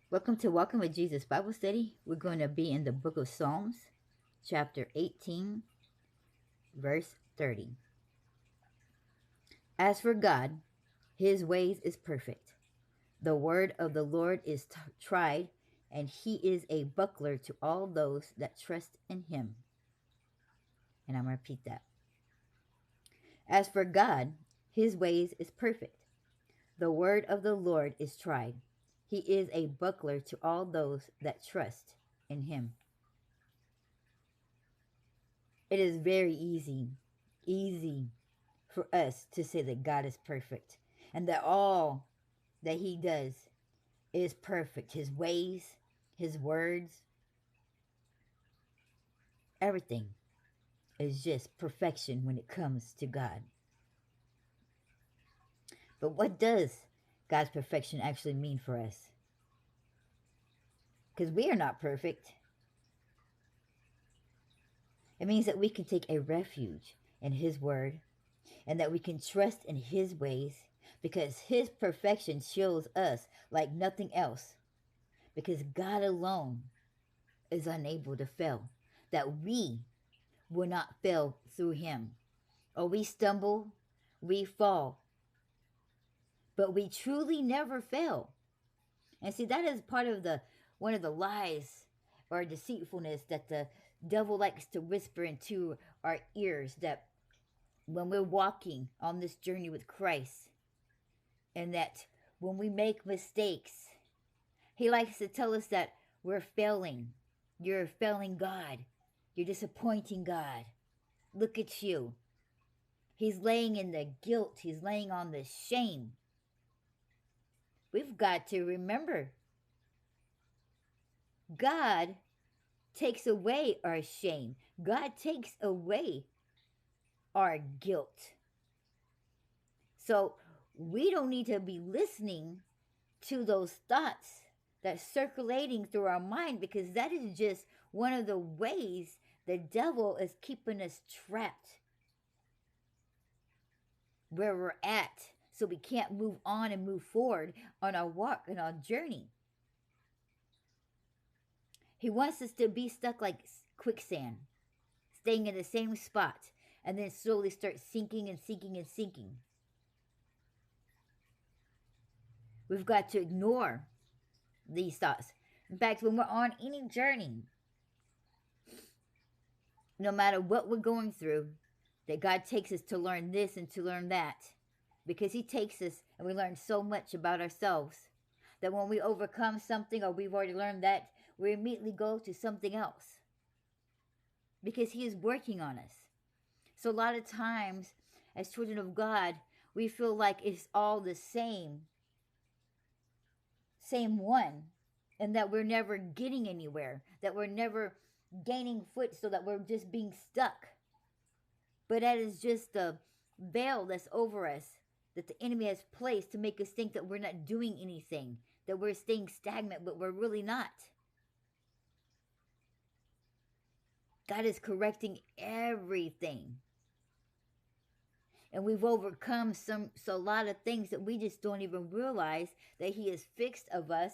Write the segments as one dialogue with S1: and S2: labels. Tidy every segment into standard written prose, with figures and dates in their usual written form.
S1: Welcome to Walking with Jesus Bible Study. We're going to be in the book of Psalms, chapter 18, verse 30. As for God, his ways is perfect. The word of the Lord is tried, and he is a buckler to all those that trust in him. And I'm going to repeat that. As for God, his ways is perfect. The word of the Lord is tried. He is a buckler to all those that trust in him. It is very easy for us to say that God is perfect and that all that he does is perfect. His ways, his words, everything is just perfection when it comes to God. But what does God's perfection actually mean for us? Because we are not perfect. It means that we can take a refuge in his word and that we can trust in his ways because his perfection shows us like nothing else. Because God alone is unable to fail, that we will not fail through him. Or we stumble, we fall, but we truly never fail. And see, that is part of the one of the lies or deceitfulness that the devil likes to whisper into our ears, that when we're walking on this journey with Christ, and that when we make mistakes, he likes to tell us that we're failing. You're failing God. You're disappointing God. Look at you. He's laying in the guilt. He's laying on the shame. We've got to remember, God takes away our shame. God takes away our guilt. So we don't need to be listening to those thoughts that's circulating through our mind, because that is just one of the ways the devil is keeping us trapped where we're at, so we can't move on and move forward on our walk and our journey. He wants us to be stuck like quicksand, staying in the same spot, and then slowly start sinking and sinking and sinking. We've got to ignore these thoughts. In fact, when we're on any journey, no matter what we're going through, that God takes us to learn this and to learn that, because he takes us and we learn so much about ourselves that when we overcome something or we've already learned that, we immediately go to something else because he is working on us. So a lot of times as children of God, we feel like it's all the same one, and that we're never getting anywhere, that we're never gaining foot, so that we're just being stuck. But that is just the veil that's over us, that the enemy has placed to make us think that we're not doing anything, that we're staying stagnant, but we're really not. God is correcting everything. And we've overcome a lot of things that we just don't even realize that he has fixed of us,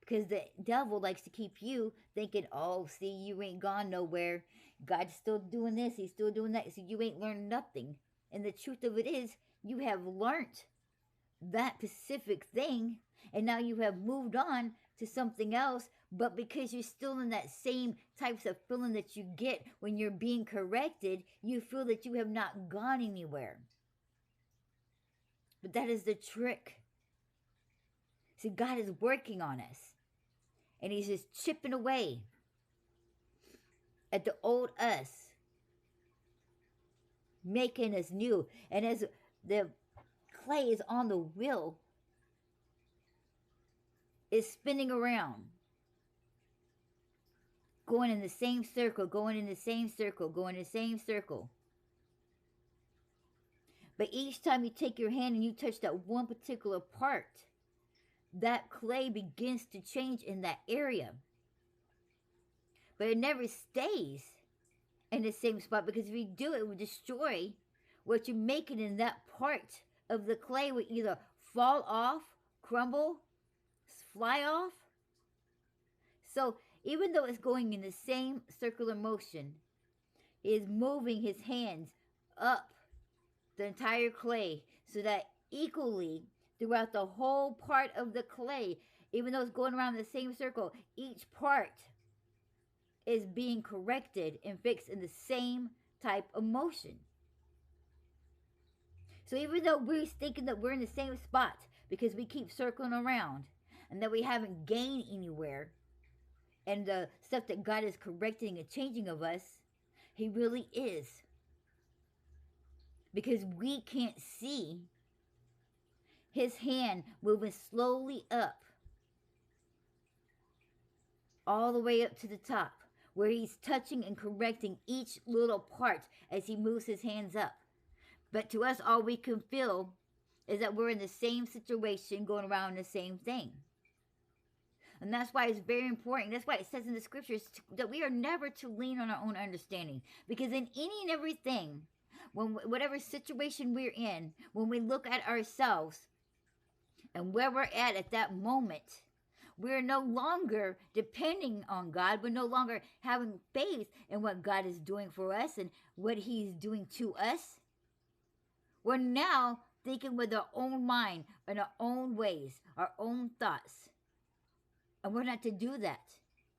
S1: because the devil likes to keep you thinking, oh, see, you ain't gone nowhere. God's still doing this. He's still doing that. So you ain't learned nothing. And the truth of it is, you have learned that specific thing, and now you have moved on to something else. But because you're still in that same types of feeling that you get when you're being corrected, you feel that you have not gone anywhere. But that is the trick. See, God is working on us, and he's just chipping away at the old us, making us new. And as the clay is on the wheel, it's spinning around, going in the same circle, going in the same circle, going in the same circle. But each time you take your hand and you touch that one particular part, that clay begins to change in that area. But it never stays in the same spot, because if you do, it will destroy what you're making in that part of the clay. Will either fall off, crumble, fly off, So even though it's going in the same circular motion, he is moving his hands up the entire clay so that equally throughout the whole part of the clay, even though it's going around the same circle, each part is being corrected and fixed in the same type of motion. So even though we're thinking that we're in the same spot because we keep circling around and that we haven't gained anywhere, and the stuff that God is correcting and changing of us, He really is. Because we can't see His hand moving slowly up, all the way up to the top, where He's touching and correcting each little part as He moves His hands up. But to us, all we can feel is that we're in the same situation going around the same thing. And that's why it's very important. That's why it says in the scriptures that we are never to lean on our own understanding. Because in any and everything, whatever situation we're in, when we look at ourselves and where we're at that moment, we're no longer depending on God. We're no longer having faith in what God is doing for us and what He's doing to us. We're now thinking with our own mind and our own ways, our own thoughts. And we're not to do that.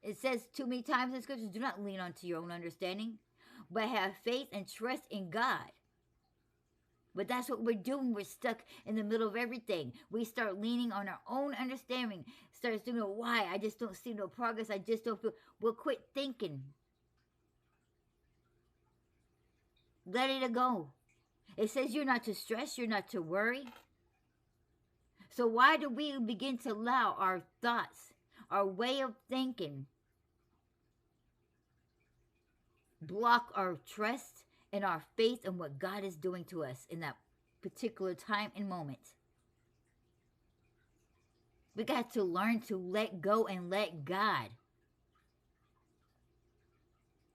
S1: It says too many times in scriptures, do not lean onto your own understanding, but have faith and trust in God. But that's what we're doing. We're stuck in the middle of everything. We start leaning on our own understanding. Start thinking, why? I just don't see no progress. I just don't feel. We'll quit thinking. Let it go. It says you're not to stress. You're not to worry. So why do we begin to allow our thoughts, our way of thinking, block our trust and our faith in what God is doing to us in that particular time and moment? We got to learn to let go and let God.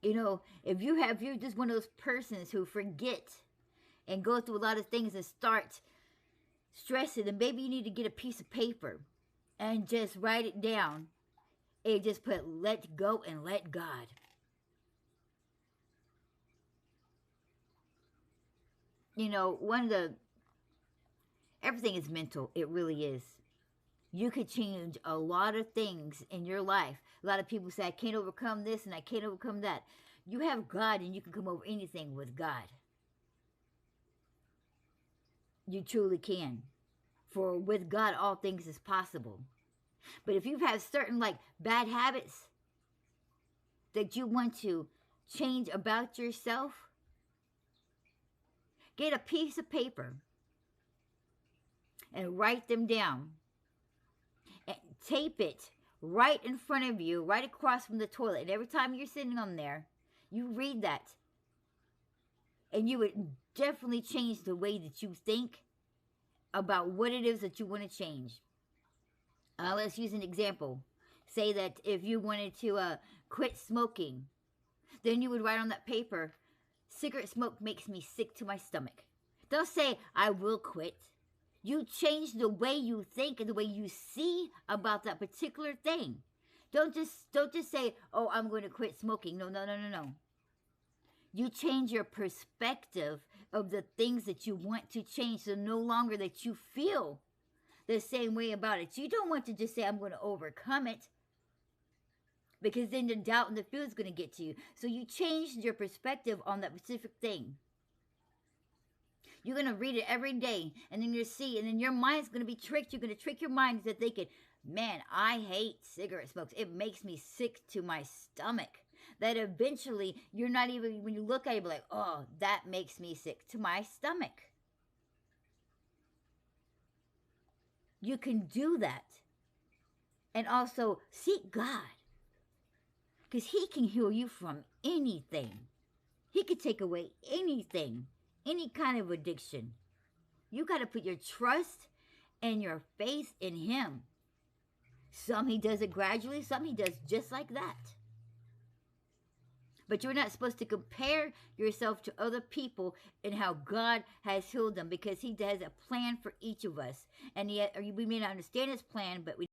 S1: You know, if you're just one of those persons who forget and go through a lot of things and start stressing, then maybe you need to get a piece of paper and just write it down and just put let go and let God. You know, everything is mental. It really is. You could change a lot of things in your life. A lot of people say, I can't overcome this and I can't overcome that. You have God and you can come over anything with God. You truly can. For with God, all things is possible. But if you've had certain bad habits that you want to change about yourself, get a piece of paper and write them down. And tape it right in front of you, right across from the toilet. And every time you're sitting on there, you read that. And you would definitely change the way that you think about what it is that you want to change. Let's use an example. Say that if you wanted to quit smoking, then you would write on that paper, cigarette smoke makes me sick to my stomach. Don't say, I will quit. You change the way you think and the way you see about that particular thing. Don't just say, oh, I'm going to quit smoking. No. You change your perspective of the things that you want to change, so no longer that you feel the same way about it. You don't want to just say, I'm going to overcome it, because then the doubt and the fear is going to get to you. So you change your perspective on that specific thing. You're going to read it every day, and then you see, and then your mind's going to be tricked. You're going to trick your mind into thinking, man, I hate cigarette smokes. It makes me sick to my stomach. That eventually, you're not even, when you look at it, you're like, oh, that makes me sick to my stomach. You can do that. And also, seek God. Because He can heal you from anything. He could take away anything. Any kind of addiction. You got to put your trust and your faith in Him. Some He does it gradually. Some He does just like that. But you're not supposed to compare yourself to other people and how God has healed them, because He has a plan for each of us. And yet, we may not understand His plan, but we